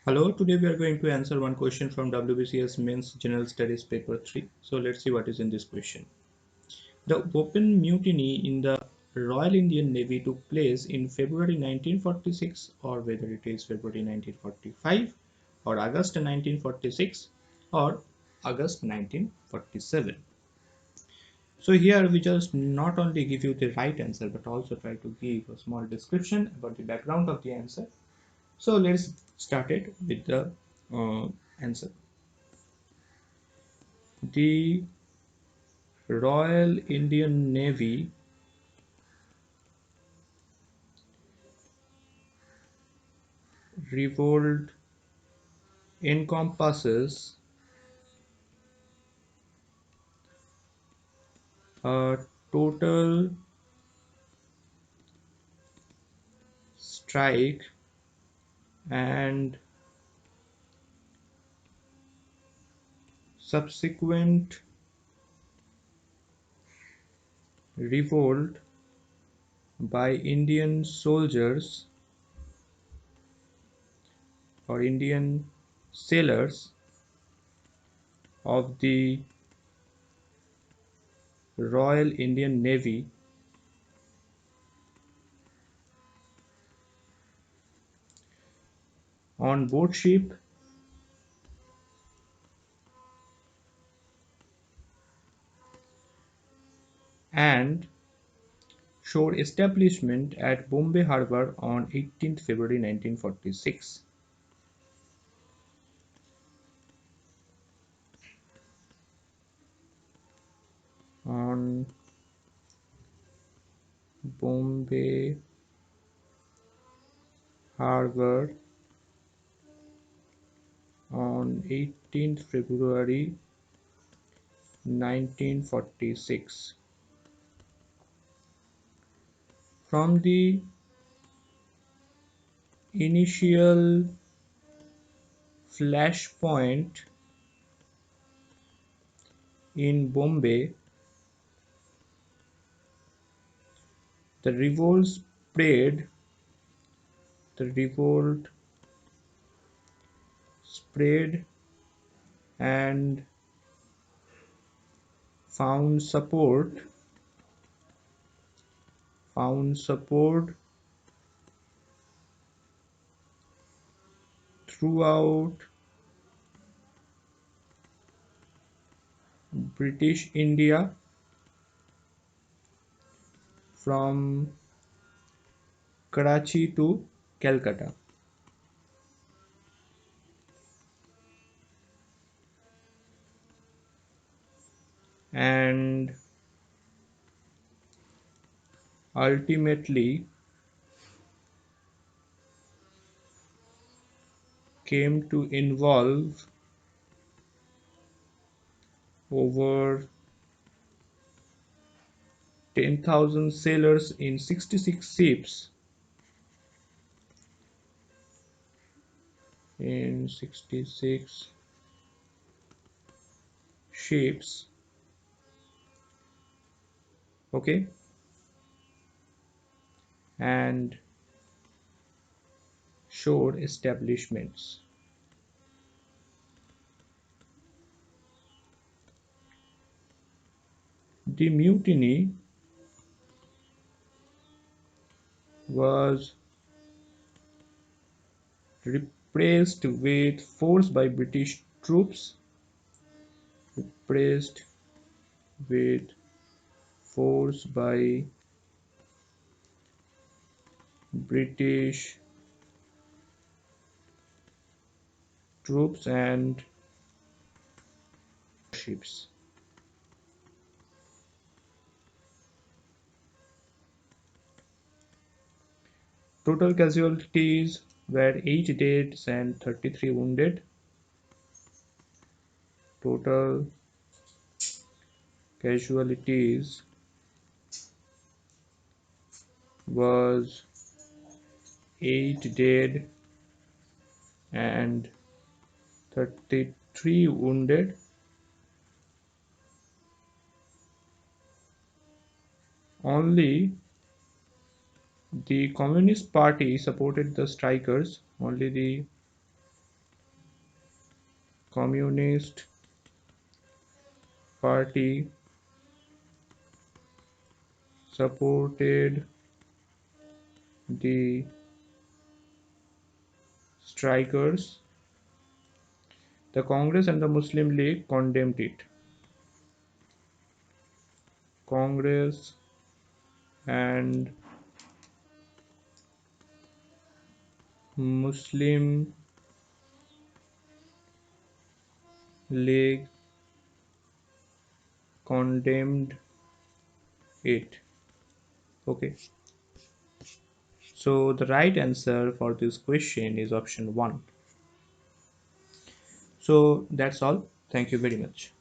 Hello, today we are going to answer one question from WBCS Mains General Studies paper 3. So let's see what is in this question. The open mutiny in the Royal Indian Navy took place in February 1946 or whether it is February 1945 or August 1946 or August 1947. So here we just not only give you the right answer but also try to give a small description about the background of the answer. So let's start it with the answer. The Royal Indian Navy revolt encompasses a total strike and subsequent revolt by Indian soldiers or Indian sailors of the Royal Indian Navy on board ship and shore establishment at Bombay Harbour on 18th February 1946. On Bombay Harbour on 18th February 1946. From the initial flashpoint in Bombay, the revolt spread and found support throughout British India from Karachi to Calcutta. And ultimately came to involve over 10,000 sailors in 66 ships in 66 ships, okay, and shore establishments. The mutiny was repressed with force by British troops, repressed with force by British troops and ships. Total casualties were 8 dead and 33 wounded. Total casualties was 8 dead and 33 wounded. Only the Communist Party supported the strikers. Only the Communist Party supported the strikers. The Congress and the Muslim League condemned it. Congress and Muslim League condemned it. Okay. So the right answer for this question is option 1. So that's all. Thank you very much.